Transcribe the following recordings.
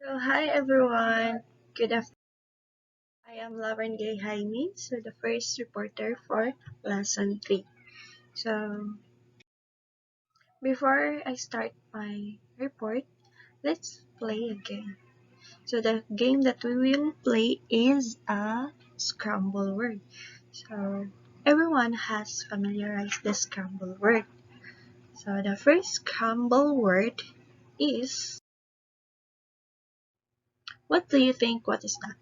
So, hi everyone. Good afternoon. I am Lauren Gay Jaime, so the first reporter for lesson 3. So, before I start my report, let's play a game. So, the game that we will play is a scramble word. So, everyone has familiarized the scramble word. So, the first scramble word is, what do you think? What is that?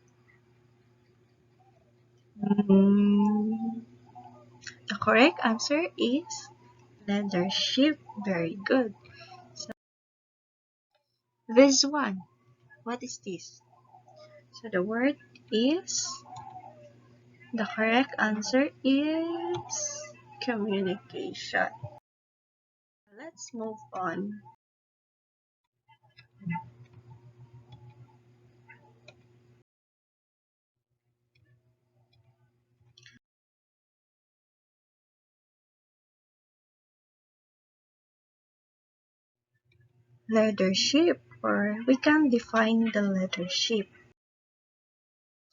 Mm, the correct answer is leadership. Very good. So this one, what is this? So the word is, the correct answer is communication. Let's move on. Leadership, or we can define the leadership.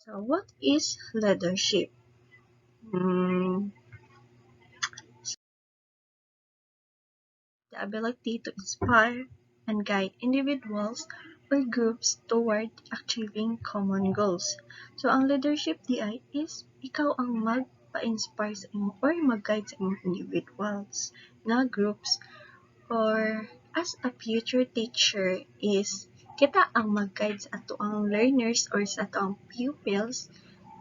So what is leadership? Hmm, the ability to inspire and guide individuals or groups toward achieving common goals. So, ang leadership DI is ikaw ang magpa-inspire sa imo or mag-guide sa imong individuals na groups, or as a future teacher is kita ang mag-guide sa ato ang learners or sa ato ang pupils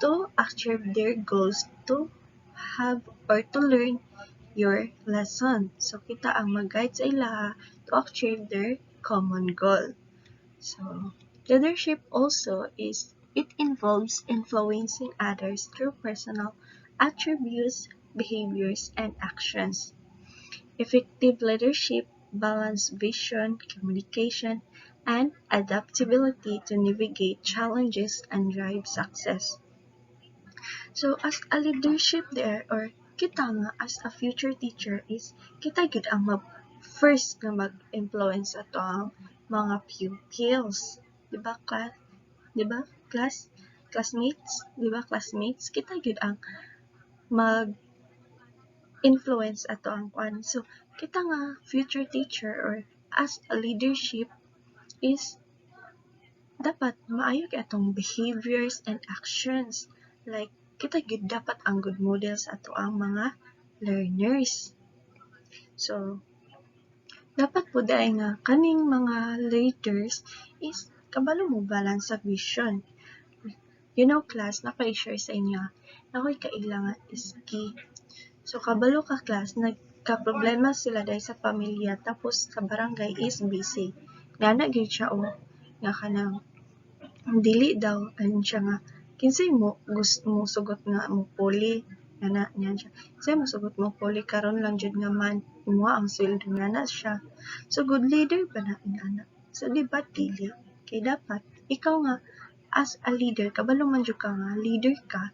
to achieve their goals, to have or to learn your lesson. So, kita ang mag-guide sa ila to achieve their common goal. So, leadership also is, it involves influencing others through personal attributes, behaviors, and actions. Effective leadership balance vision, communication, and adaptability to navigate challenges and drive success. So as a leadership there, or kita nga as a future teacher is kita gid ang first nga mag-influence ato ang mga pupils. Di ba class? Di ba classmates? Di ba classmates? Kita gid ang mag-influence ato ang kwan. So kita nga future teacher or as a leadership is dapat maayo kay atong behaviors and actions. Like, kita gid dapat ang good models ato ang mga learners. So, dapat po dahil nga kaning mga leaders is kabalo mo balance sa vision. You know, class, naka-share sa inyo, ako'y kailangan is key. So, kabalo ka class, nagka-problema sila dahil sa pamilya, tapos sa barangay is busy. Nga na gyud siya o nga kanang dili daw ano siya nga kinsay mo gusto mo sugot nga mo puli ana niyan siya, kinsay mo sugot mo puli karon lang jud nga man mo ang sweldo nga na siya. So good leader ba na ana? So di ba dili kay dapat ikaw nga as a leader, kabalo man jud ka nga leader ka,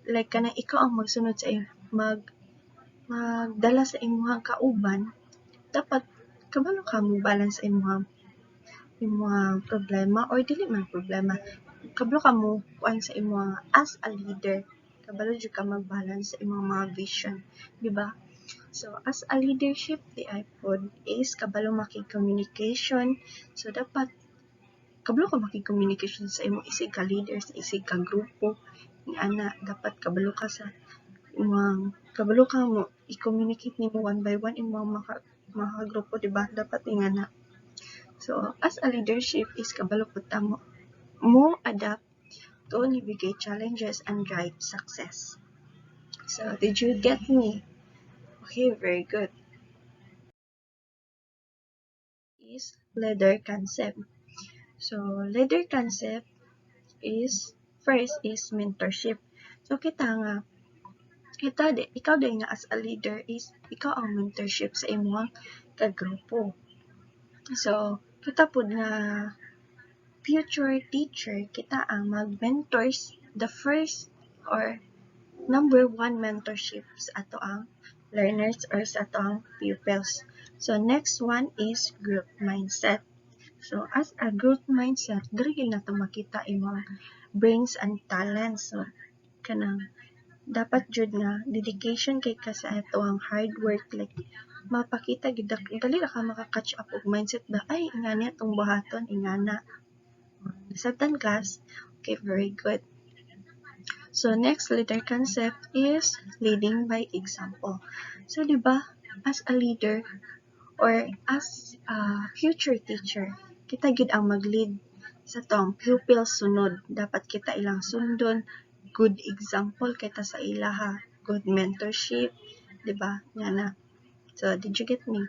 like kana ikaw ang magsunod sa magdala sa imong kauban, dapat kabalo ka mo balance sa imong problema or dili man problema, kabalo ka mo kuan sa imong as a leader, kabalo jud ka mag-balance sa imong mga vision, di ba? So as a leadership di pod is kabalo makig-communication. So dapat kabalo ka makig-communication sa imong isig ka leader, sa isig ka grupo ni ana, dapat kabalo ka sa imong kabalo ka mo i-communicate nimo one by one imong mga grupo, di ba? Dapat ingana. So as a leadership is kabalo pud ta mo adapt to navigate challenges and drive success. So, did you get me? Okay, very good. Is leader concept. So, leader concept is, first is mentorship. So, ikaw din nga as a leader is, ikaw ang mentorship sa imong kagrupo. So, kita po na future teacher, kita ang mag-mentors, the first or number one mentorship sa ato ang learners or sa ato ang pupils. So, next one is group mindset. So, as a growth mindset, diri na to makita imong brains and talents. So, kanang dapat jud nga dedication kay ka sa ato ang hard work, like mapakita gid dali ra ka maka-catch up og mindset ba ay ingani atong buhaton ingana certain class. Okay, very good. So next leader concept is leading by example. So di ba, as a leader or as a future teacher, kita gid ang mag-lead sa tong pupil sunod. Dapat kita ilang sundon, good example kita sa ilaha, good mentorship, di ba? Nga na. So did you get me?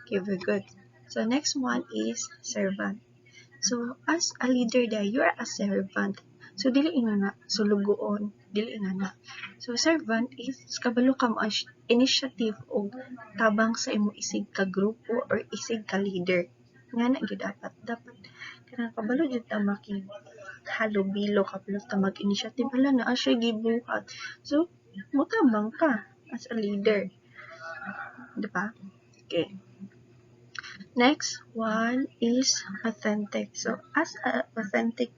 Okay, very good. So next one is servant. So as a leader there, you are a servant. So dili ina nga sulugoon, dili ina na. So servant is kabalo ka mo ang initiative o tabang sa imo isig ka grupo or isig ka leader. Nga na gyud dapat kanang kabalo jud ta maki halubilo kabalo ta mag-initiative hala na siya gibuhat. So motabang ka as a leader. Di ba? Okay. Next one is authentic. So as a authentic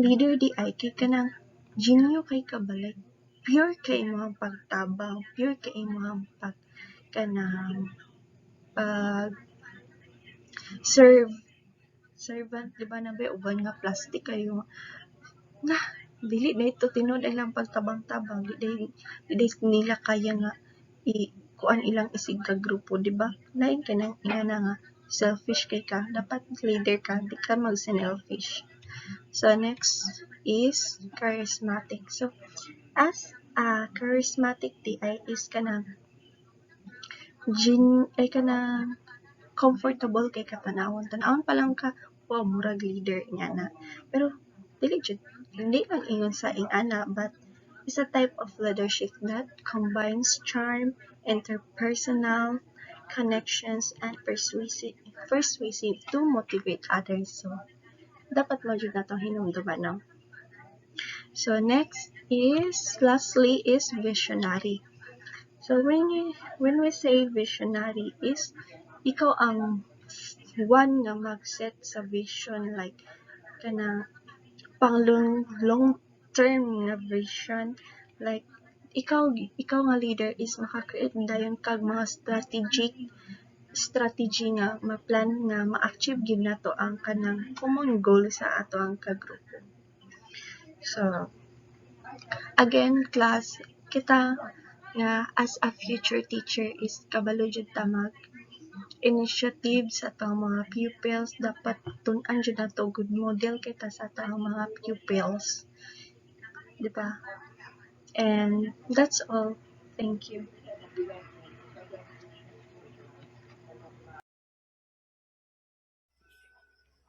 leader di ay kay kanang genyo kay kabalik, pure kay imong pagtabang, pure kay imong pag kanang pag serve servant, di ba na ba uban nga plastic kayo na dili na ito tinud ilang pagtabang-tabang, di nila kaya nga kuan ilang isig ka grupo, di ba? Lain ka nang ina nga selfish kay ka, dapat leader ka, di ka mag-selfish. So next is charismatic. So as a charismatic TI is kanang kanang comfortable kay katanawon. Tanawon pa lang ka, wow, murag leader niya na. Pero dili jud hindi lang ingon sa ingana, but it's a type of leadership that combines charm, interpersonal connections, and persuasive to motivate others. So dapat mo jud natong hinumduman, no? So next is lastly is visionary. So when we say visionary is ikaw ang one nga mag-set sa vision, like kanang pang long term nga vision, like ikaw nga leader is maka-create dayon kag mga strategy nga ma-plan nga ma-achieve gyud nato ang kanang common goal sa ato ang kagrupo. So again class, kita nga as a future teacher is kabalo jud ta mag initiative sa atong mga pupils, dapat tun-an jud nato good model kita sa atong mga pupils, di ba? And that's all. Thank you.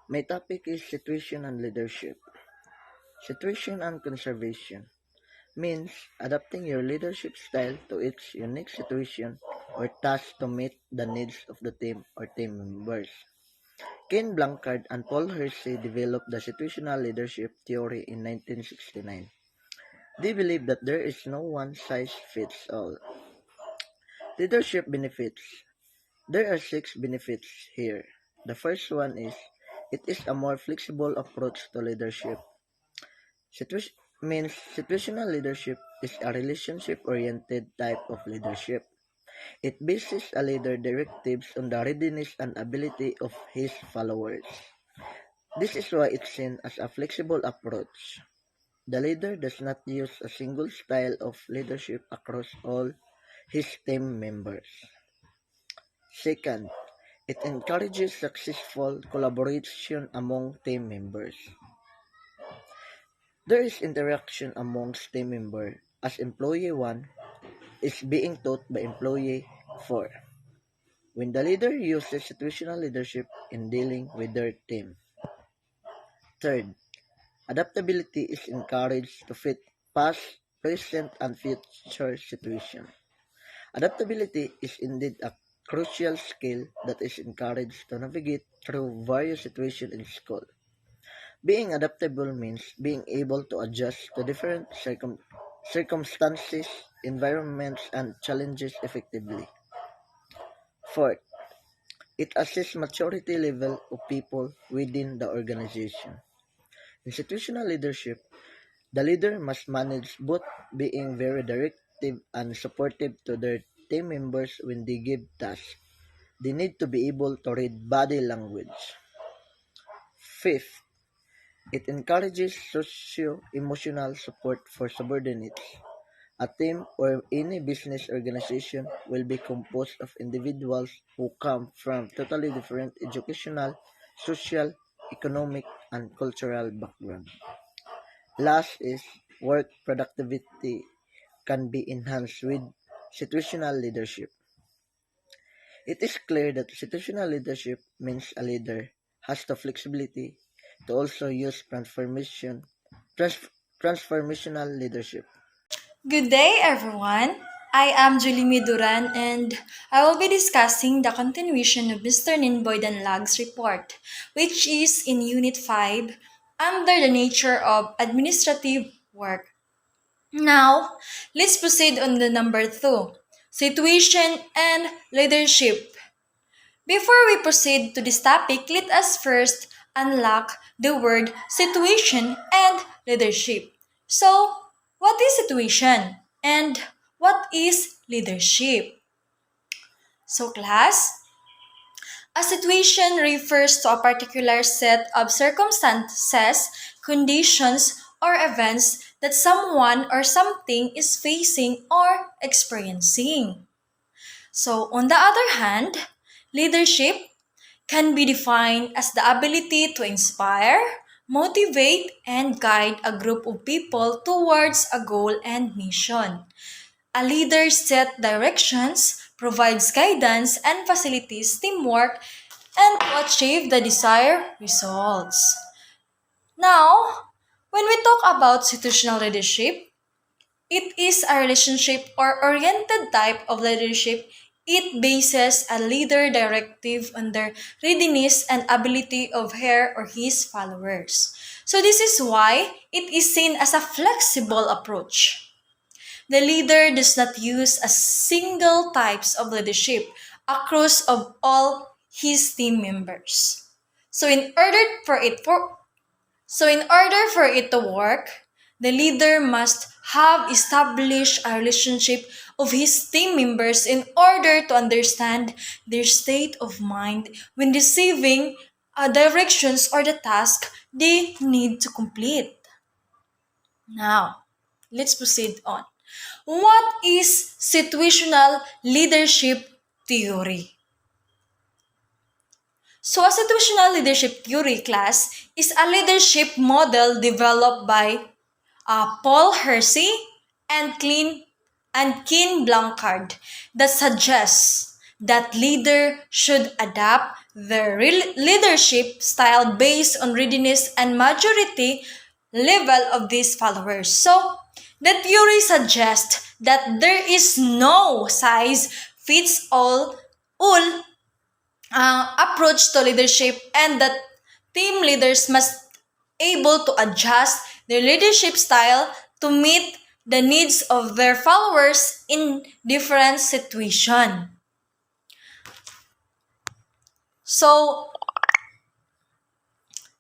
My topic is situation and leadership. Situation and conservation means adapting your leadership style to its unique situation or task to meet the needs of the team or team members. Ken Blanchard and Paul Hersey developed the situational leadership theory in 1969. They believe that there is no one size fits all. Leadership benefits. There are 6 benefits here. The first one is it is a more flexible approach to leadership. Means situational leadership is a relationship-oriented type of leadership. It bases a leader directives on the readiness and ability of his followers. This is why it's seen as a flexible approach. The leader does not use a single style of leadership across all his team members. Second, it encourages successful collaboration among team members. There is interaction amongst team members as employee 1 is being taught by employee 4 when the leader uses situational leadership in dealing with their team. Third, adaptability is encouraged to fit past, present, and future situations. Adaptability is indeed a crucial skill that is encouraged to navigate through various situations in school. Being adaptable means being able to adjust to different circumstances, environments, and challenges effectively. Fourth, It assesses maturity level of people within the organization. Institutional leadership: the leader must manage both being very directive and supportive to their team members when they give tasks. They need to be able to read body language. Fifth, it encourages socio-emotional support for subordinates. A team or any business organization will be composed of individuals who come from totally different educational, social, economic, and cultural backgrounds. Last is work productivity can be enhanced with situational leadership. It is clear that situational leadership means a leader has the flexibility to also use trans, transformational leadership. Good day, everyone. I am Julie Miduran and I will be discussing the continuation of Mr. Ninboy Danlag's report, which is in Unit 5 under the nature of administrative work. Now, let's proceed on the number 2, situation and leadership. Before we proceed to this topic, let us first unlock the word situation and leadership. So, what is situation and what is leadership? So, class, a situation refers to a particular set of circumstances, conditions, or events that someone or something is facing or experiencing. So, on the other hand, leadership can be defined as the ability to inspire, motivate, and guide a group of people towards a goal and mission. A leader sets directions, provides guidance, and facilitates teamwork and to achieve the desired results. Now, when we talk about situational leadership, it is a relationship or oriented type of leadership. It bases a leader directive on the readiness and ability of her or his followers. So this is why it is seen as a flexible approach. The leader does not use a single types of leadership across of all his team members. So in order for it for so, in order for it to work, the leader must have established a relationship of his team members in order to understand their state of mind when receiving directions or the task they need to complete. Now, let's proceed on. What is situational leadership theory? So, a situational leadership theory class is a leadership model developed by Paul Hersey and Ken Blanchard that suggests that leader should adapt their leadership style based on readiness and maturity level of these followers. So, the theory suggests that there is no size fits all approach to leadership and that team leaders must able to adjust their leadership style to meet the needs of their followers in different situation. So,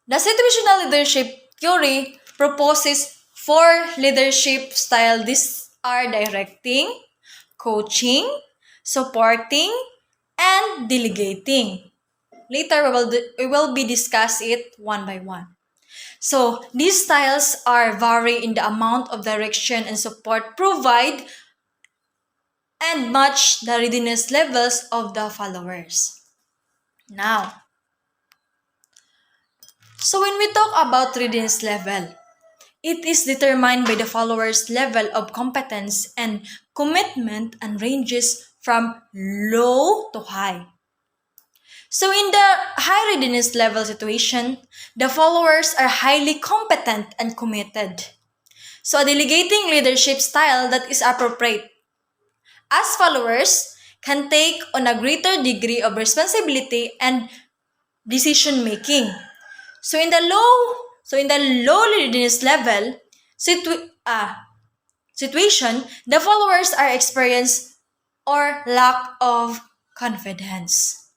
the situational leadership theory proposes four leadership style. These are directing, coaching, supporting, and delegating. Later, we will be discuss it one by one. So, these styles are vary in the amount of direction and support provide and match the readiness levels of the followers. Now, so when we talk about readiness level, it is determined by the followers' level of competence and commitment and ranges from low to high. So in the high readiness level situation, the followers are highly competent and committed. So a delegating leadership style that is appropriate. As followers can take on a greater degree of responsibility and decision making. So in the low readiness level situation, the followers are experience or lack of confidence.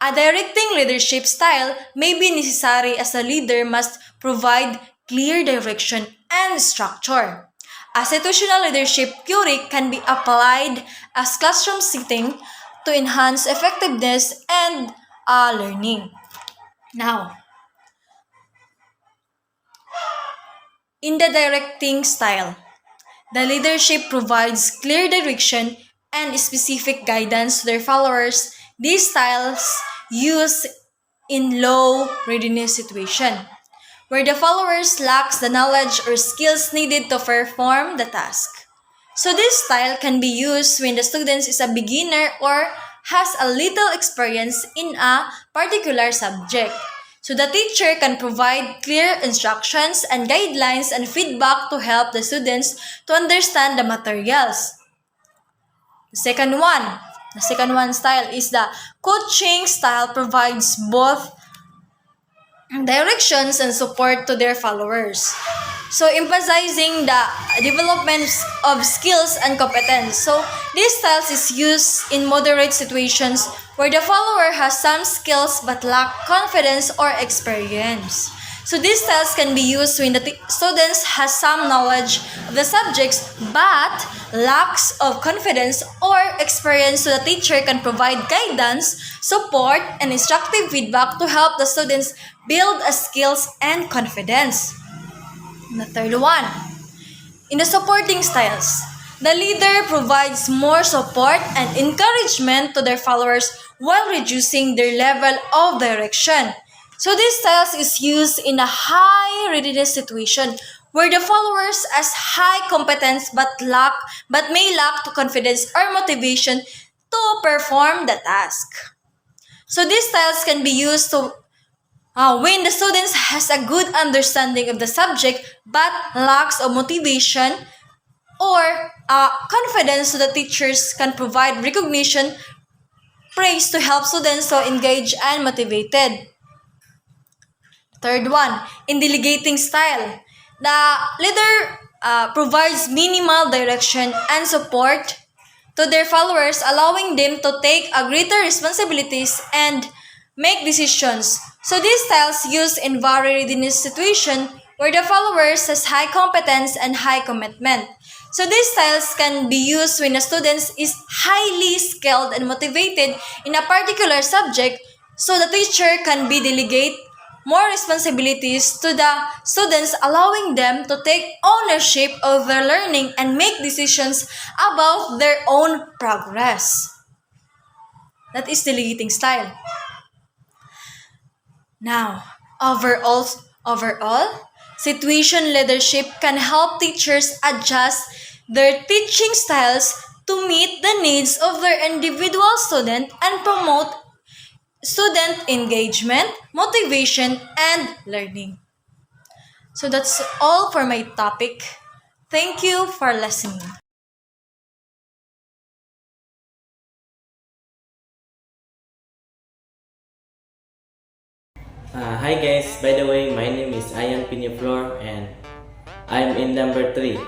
A directing leadership style may be necessary as a leader must provide clear direction and structure. A situational leadership theory can be applied as classroom setting to enhance effectiveness and learning. Now, in the directing style, the leadership provides clear direction and specific guidance to their followers. These styles use in low readiness situation, where the followers lacks the knowledge or skills needed to perform the task. So this style can be used when the student is a beginner or has a little experience in a particular subject. So the teacher can provide clear instructions and guidelines and feedback to help the students to understand the materials. The second one style is the coaching style provides both directions and support to their followers. So emphasizing the development of skills and competence. So this style is used in moderate situations where the follower has some skills but lack confidence or experience. So these styles can be used when the students has some knowledge of the subjects but lacks of confidence or experience, so the teacher can provide guidance, support, and instructive feedback to help the students build a skills and confidence. And the third one, in the supporting styles, the leader provides more support and encouragement to their followers while reducing their level of direction. So this styles is used in a high readiness situation where the followers has high competence but may lack to confidence or motivation to perform the task. So these styles can be used to when the students has a good understanding of the subject but lacks of motivation or confidence, so the teachers can provide recognition, praise to help students to engage and motivated. Third one, in delegating style, the leader provides minimal direction and support to their followers, allowing them to take a greater responsibilities and make decisions. So these styles used in very readiness situation where the followers has high competence and high commitment. So these styles can be used when a student is highly skilled and motivated in a particular subject, so the teacher can be delegate more responsibilities to the students, allowing them to take ownership of their learning and make decisions about their own progress. That is delegating style. Now, overall, situation leadership can help teachers adjust their teaching styles to meet the needs of their individual student and promote student engagement, motivation, and learning. So that's all for my topic. Thank you for listening. Hi guys, by the way, my name is Ayan Piniflor and I'm in number 3,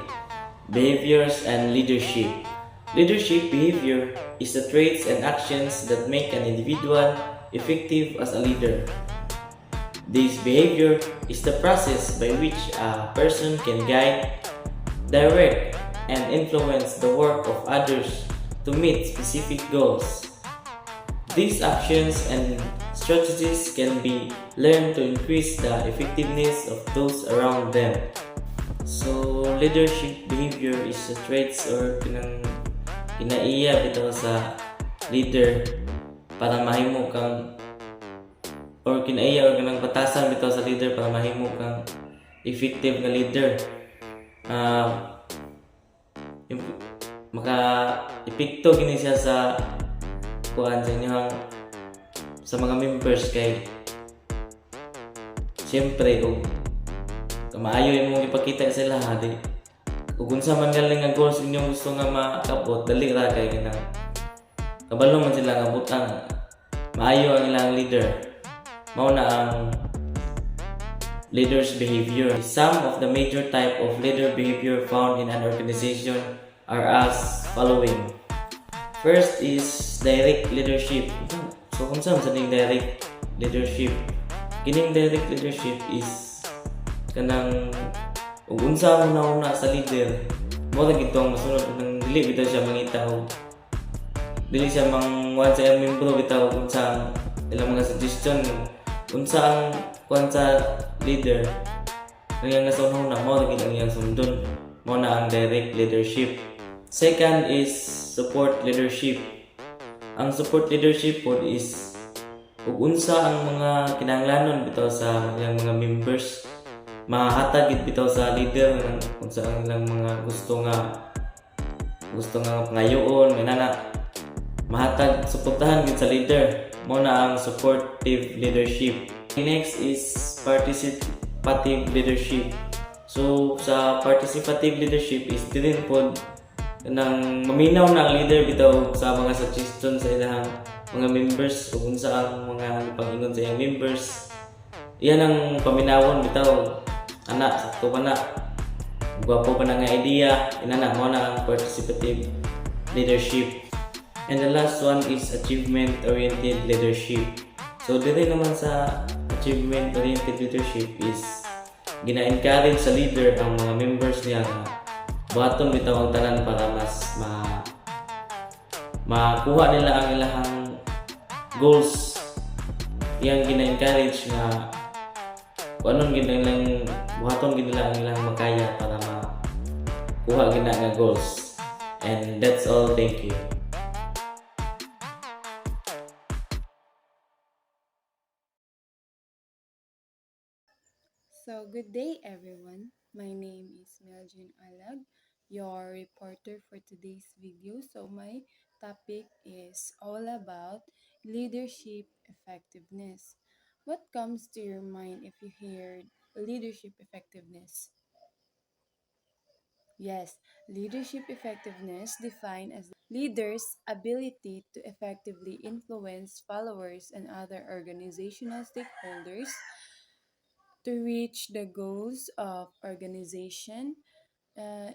Behaviors and Leadership. Leadership behavior is the traits and actions that make an individual effective as a leader. This behavior is the process by which a person can guide, direct, and influence the work of others to meet specific goals. These actions and strategies can be learned to increase the effectiveness of those around them. So, leadership behavior is the traits or kinaiya bitaw sa leader para mahimo kang or kinaiya or kanang batasan bitaw sa leader para mahimo kang effective na leader. Maka-epekto gini siya sa kuan sa inyong sa mga members kay siyempre kung maayo imong ipakita sa sila di kung unsa man galing nga goals inyong gusto nga makabot dali ra kay kanang kabalo man sila nga butang maayo ang ilang leader. Mao na ang leader's behavior. Some of the major type of leader behavior found in an organization are as following. First is direct leadership. So kung saan sa ning direct leadership, kining direct leadership is kanang ug unsa mo nauna sa leader, mo ra gid ang masunod nang dili bitaw siya mangita og dili siya mangwan sa iyang membro bitaw kung sa ilang mga suggestion unsa ang kuan sa leader ang iyang nasunod na mo ra gid ang iyang sundon, mo na ang direct leadership. Second is support leadership. Ang support leadership pod is ug unsa ang mga kinahanglanon bitaw sa ilang mga members, mahatag gid bitaw sa leader kung sa ang ilang mga gusto nga pangayoon minana mahatag suportahan gid sa leader, mo na ang supportive leadership. Next is participative leadership. So sa participative leadership is dili pod nang maminaw na ang leader bitaw sa mga suggestion sa ilang mga members ug unsa ang mga pangingon sa iyang members. Iyan ang paminawon bitaw ana sakto ba na gwapo pa na nga idea inana mo na ang participative leadership. And the last one is achievement oriented leadership. So dito naman sa achievement oriented leadership is gina-encourage sa leader ang mga members niya nga buhaton bitaw ang tanan para mas makuha nila ang ilang goals. Iyang gina-encourage nga anon gid lang buhaton gid nila ang ilang makaya para makuha gid nga goals. And that's all. Thank you. So, good day everyone. My name is Meljin Alag, your reporter for today's video. So, my topic is all about leadership effectiveness. What comes to your mind if you hear leadership effectiveness? Yes, leadership effectiveness defined as leaders' ability to effectively influence followers and other organizational stakeholders to reach the goals of organization.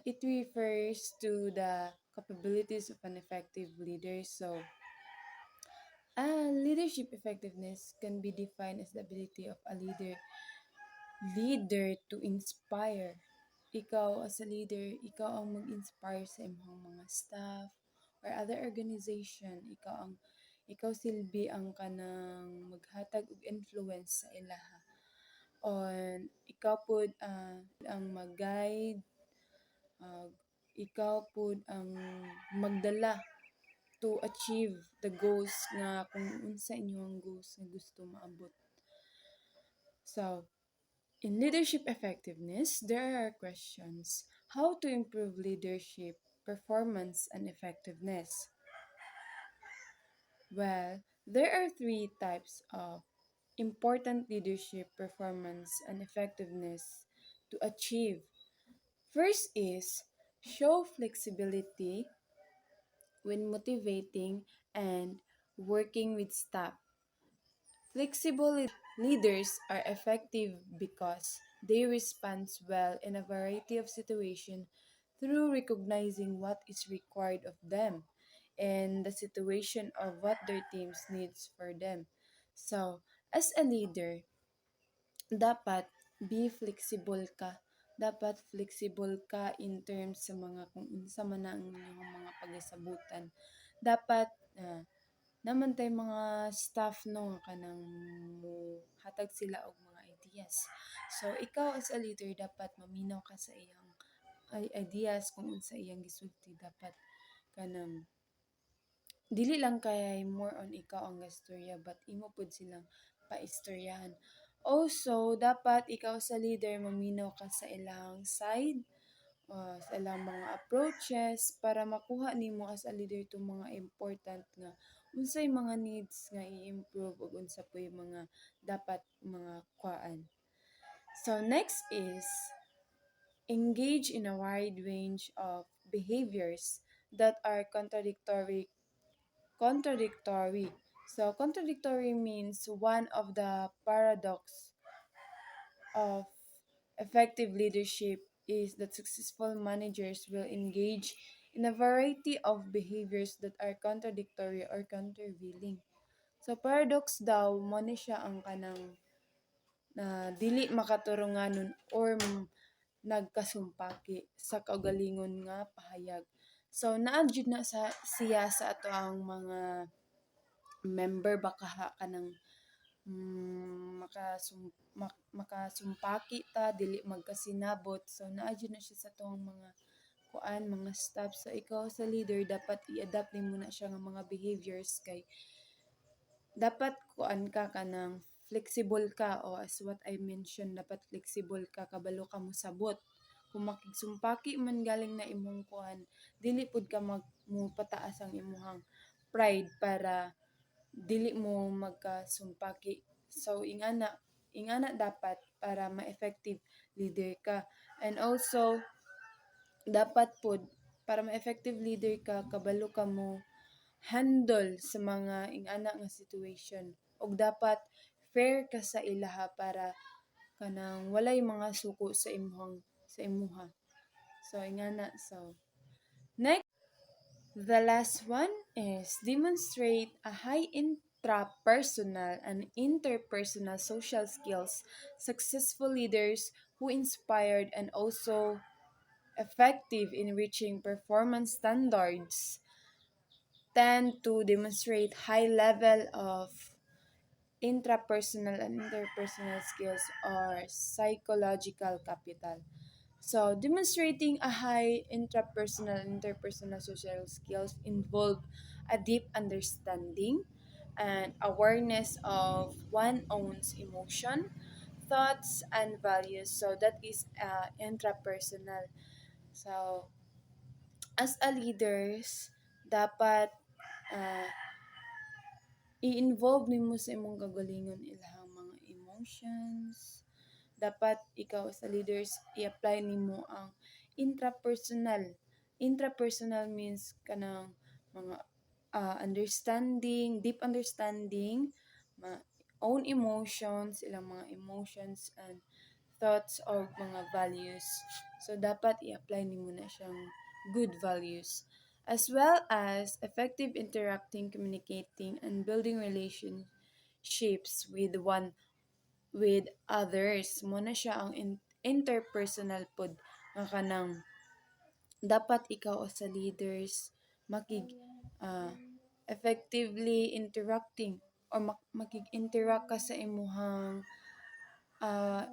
It refers to the capabilities of an effective leader. So, leadership effectiveness can be defined as the ability of a leader to inspire. Ikaw as a leader, ikaw ang mag-inspire sa imong mga staff or other organization. Ikaw silbi ang kanang maghatag og influence sa ilaha on ikaw pod ang mag-guide, ikaw pod ang magdala to achieve the goals nga kung unsa inyong goals nga gusto maabot. So, in leadership effectiveness, there are questions. How to improve leadership performance and effectiveness? Well, there are three types of important leadership performance and effectiveness to achieve. First is show flexibility when motivating and working with staff. Flexible leaders are effective because they respond well in a variety of situations through recognizing what is required of them and the situation of what their teams needs for them. So, as a leader, dapat be flexible ka. Dapat flexible ka in terms sa mga kung unsa man ang inyong mga pagasabutan. Dapat naman tay mga staff no nga kanang mo hatag sila og mga ideas. So ikaw as a leader dapat maminaw ka sa iyang ideas kung unsa iyang gisulti. Dapat kanang dili lang kay more on ikaw ang gastorya but imo pud silang paistoryahan. Also, dapat ikaw sa leader maminaw ka sa ilang side, sa ilang mga approaches para makuha nimo as a leader itong mga important nga unsay mga needs nga i-improve ug unsa po yung mga dapat mga kuan. So next is engage in a wide range of behaviors that are contradictory. So contradictory means one of the paradox of effective leadership is that successful managers will engage in a variety of behaviors that are contradictory or countervailing. So paradox daw mo ni siya ang kanang na dili makaturunganon or nagkasumpaki sa kaugalingon nga pahayag. So naa jud na siya sa ato ang mga member baka kanang makasumpaki ta dili magkasinabot. So naa jud na siya sa tuang mga mga staff. So ikaw sa leader dapat i-adapt nimo na siya nga mga behaviors kay dapat ka kanang flexible ka, o as what I mentioned, dapat flexible ka kabalo ka mo sabot. Kung makigsumpaki man galing na imong dili pud ka mo pataas ang imong pride para dili mo magkasumpaki. So ingana dapat para ma-effective leader ka. And also dapat pud para ma-effective leader ka kabalo ka mo handle sa mga ingana nga situation, ug dapat fair ka sa ilaha para kanang walay mga suko sa imuha. So ingana. So next, the last one is demonstrate a high intrapersonal and interpersonal social skills. Successful leaders who inspired and also effective in reaching performance standards tend to demonstrate high level of intrapersonal and interpersonal skills or psychological capital. So, demonstrating a high intrapersonal and interpersonal social skills involve a deep understanding and awareness of one own's emotion, thoughts, and values. So, that is intrapersonal. So, as a leaders, dapat uh, i-involve nimo sa imong kagalingon ilahang mga emotions. Dapat ikaw sa leaders i-apply nimo ang intrapersonal. Intrapersonal means kanang mga understanding, deep understanding, own emotions, ilang mga emotions and thoughts of mga values. So dapat i-apply nimo na siyang good values, as well as effective interacting, communicating, and building relationships with others. Mo na siya ang interpersonal pod nga kanang dapat ikaw sa leaders effectively interacting or makig-interact ka sa imuhang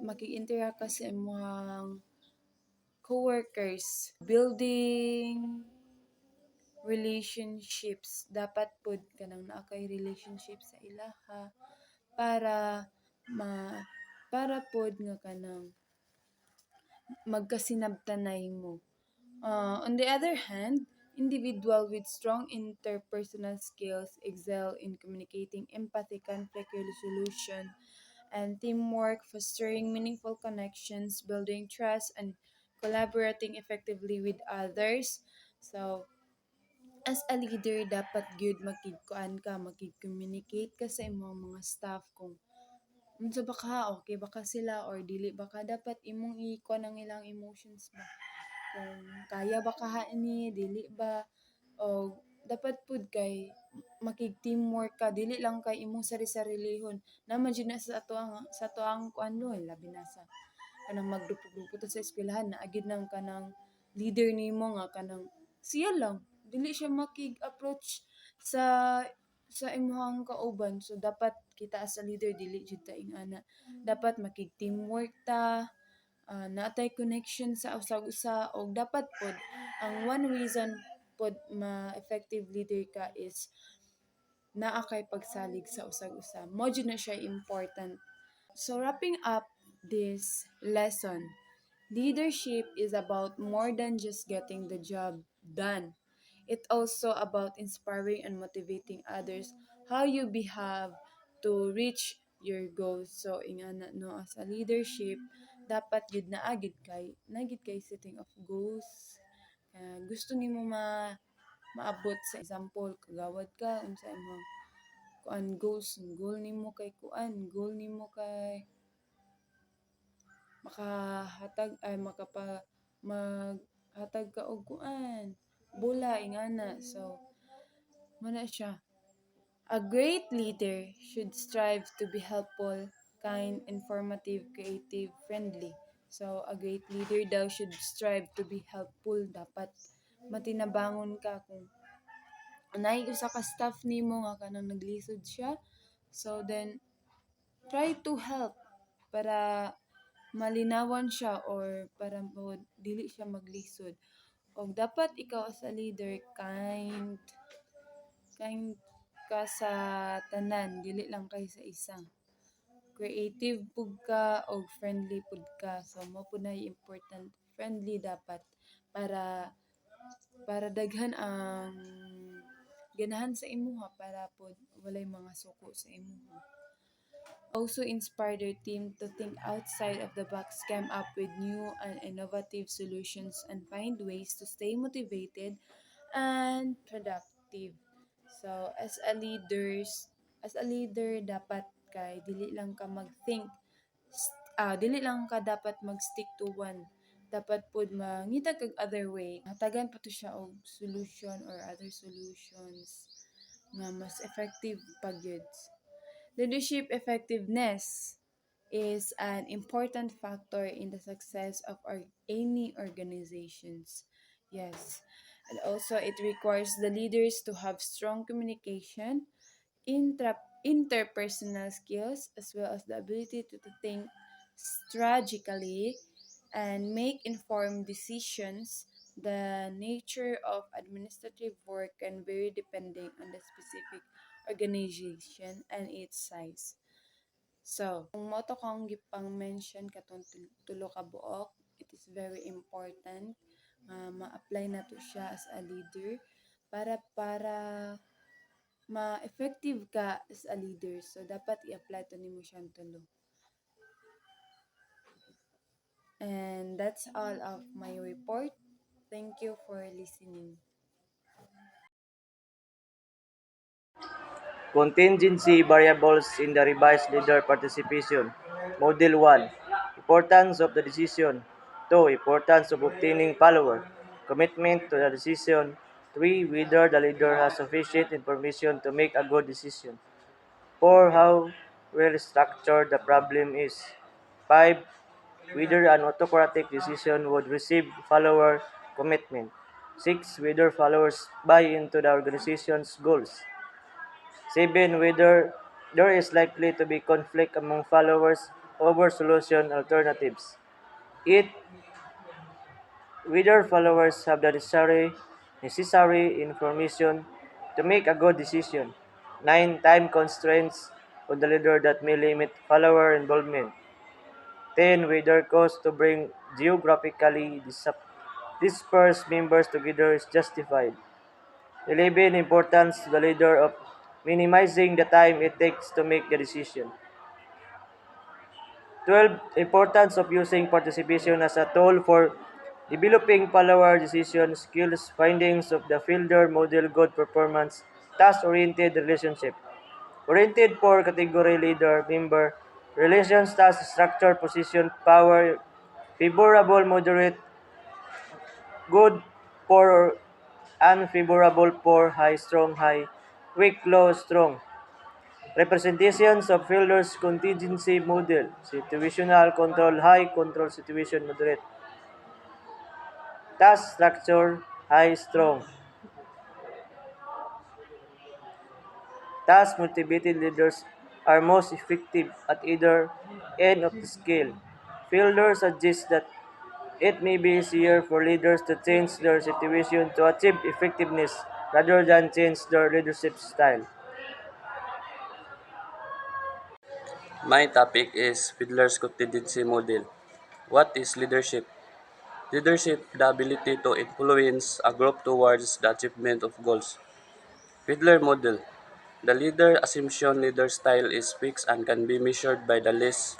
makig-interact ka sa imuhang coworkers, building relationships. Dapat pud kanang naa kay relationship sa ilaha para para pod nga kanang magkasinabtanay mo. On the other hand, individual with strong interpersonal skills excel in communicating, empathy, conflict resolution, and teamwork, fostering meaningful connections, building trust, and collaborating effectively with others. So, as a leader, dapat good makig-communicate ka sa imong mga staff kung unsa ba ka, okay ba ka sila or dili ba ka, dapat imong ikuan ang ilang emotions ba. Kung kaya ba ka ni, dili ba, o dapat pud kay makig-teamwork ka, dili lang kay imong sari-sarilihon. Naman jud na sa ato ang kuan labi na sa kanang magdupog-dupog sa eskwelahan na agid nang kanang leader nimo nga kanang siya lang dili siya makig-approach sa imong kauban. So dapat kita as a leader dili jud ta ingana, dapat makig-teamwork ta, natay connection sa usag-usa, o dapat pod ang one reason pod ma-effective leader ka is naa kay pagsalig sa usag-usa. Mo jud na siya important. So wrapping up this lesson, leadership is about more than just getting the job done. It's also about inspiring and motivating others how you behave to reach your goals. So ingana no, as a leadership dapat gid nagid kay setting of goals. Gusto nimo maabot, sa example kagawad ka unsa imong goal nimo kay goal nimo kay maghatag ka og bula ingana. So mo na siya. A great leader should strive to be helpful, kind, informative, creative, friendly. So, a great leader daw should strive to be helpful. Dapat matinabangon ka kung anay usa ka staff nimo nga kanang naglisod siya. So then try to help para malinawan siya or para mo dili siya maglisod. O dapat ikaw as a leader kind ka sa tanan, dili lang kay sa isa. Creative pud ka o friendly pud ka. So mo pud na important friendly dapat para daghan ang ganahan sa imuha para pod walay mga suko sa imuha. Also inspire their team to think outside of the box, come up with new and innovative solutions, and find ways to stay motivated and productive. So, as a leader, dapat kay dili lang ka mag-think, dili lang ka dapat mag-stick to one. Dapat pod mangita kag other way. Hatagan pa to siya og solution or other solutions nga mas effective pagyud. Leadership effectiveness is an important factor in the success of any organizations. Yes. And also it requires the leaders to have strong communication, interpersonal skills, as well as the ability to think strategically and make informed decisions. The nature of administrative work can vary depending on the specific organization and its size. So, kung mo to kong gipang mention katong tulo ka buok, it is very important ma-apply na to siya as a leader para ma-effective ka as a leader. So, dapat i-apply to nimo siyang tulo. And that's all of my report. Thank you for listening. Contingency variables in the revised leader participation. Model 1. Importance of the decision. 2. Importance of obtaining follower. Commitment to the decision. 3. Whether the leader has sufficient information to make a good decision. 4. How well structured the problem is. 5. Whether an autocratic decision would receive follower commitment. 6. Whether followers buy into the organization's goals. 7. Whether there is likely to be conflict among followers over solution alternatives. 8. Whether followers have the necessary information to make a good decision. 9. Time constraints on the leader that may limit follower involvement. 10. Whether cost to bring geographically dispersed members together is justified. 11. Importance to the leader of minimizing the time it takes to make the decision. 12. Importance of using participation as a tool for developing follower decision skills, findings of the Fielder model, good performance, task-oriented relationship. Oriented for category leader, member, relations, task, structure, position, power, favorable, moderate, good, poor, unfavorable, poor, high, strong, high, weak, low, strong. Representations of Fielder's contingency model. Situational control high, control situation moderate. Task structure high, strong. Task motivated leaders are most effective at either end of the scale. Fielder suggests that it may be easier for leaders to change their situation to achieve effectiveness rather than change their leadership style. My topic is Fiedler's contingency model. What is leadership? Leadership, the ability to influence a group towards the achievement of goals. Fiedler model. The leader assumption leader style is fixed and can be measured by the least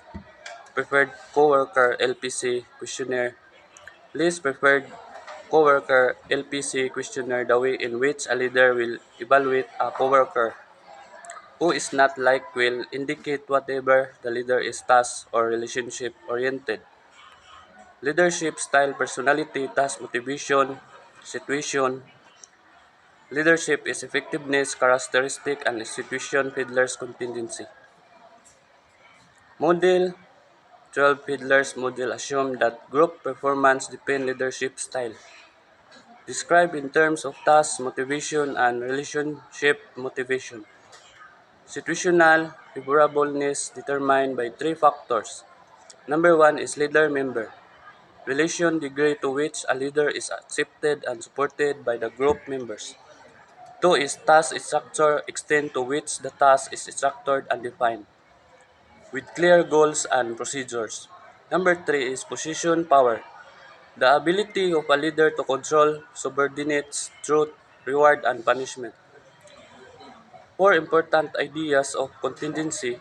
preferred coworker LPC questionnaire. Least preferred coworker LPC questionnaire, the way in which a leader will evaluate a coworker who is not like will indicate whatever the leader is task or relationship oriented. Leadership style, personality, task, motivation, situation, Leadership is effectiveness, characteristic, and institution Fiedler's contingency. Model 12 Fiedler's model assumed that group performance depend leadership style. Described in terms of task motivation and relationship motivation. Situational favorableness determined by three factors. Number one is leader-member relation degree to which a leader is accepted and supported by the group members. Two is task structure extent to which the task is structured and defined, with clear goals and procedures. Number three is position power, the ability of a leader to control subordinates, truth, reward, and punishment. Four important ideas of contingency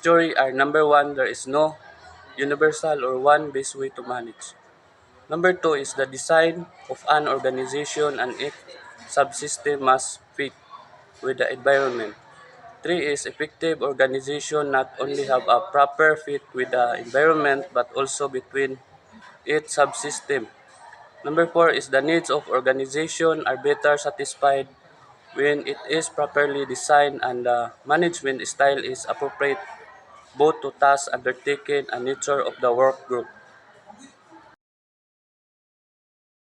theory are: number one, there is no universal or one best way to manage. Number two is the design of an organization and its subsystem must fit with the environment. Three is effective organization not only have a proper fit with the environment but also between its subsystem. Number four is the needs of organization are better satisfied when it is properly designed and the management style is appropriate both to tasks undertaken and nature of the work group.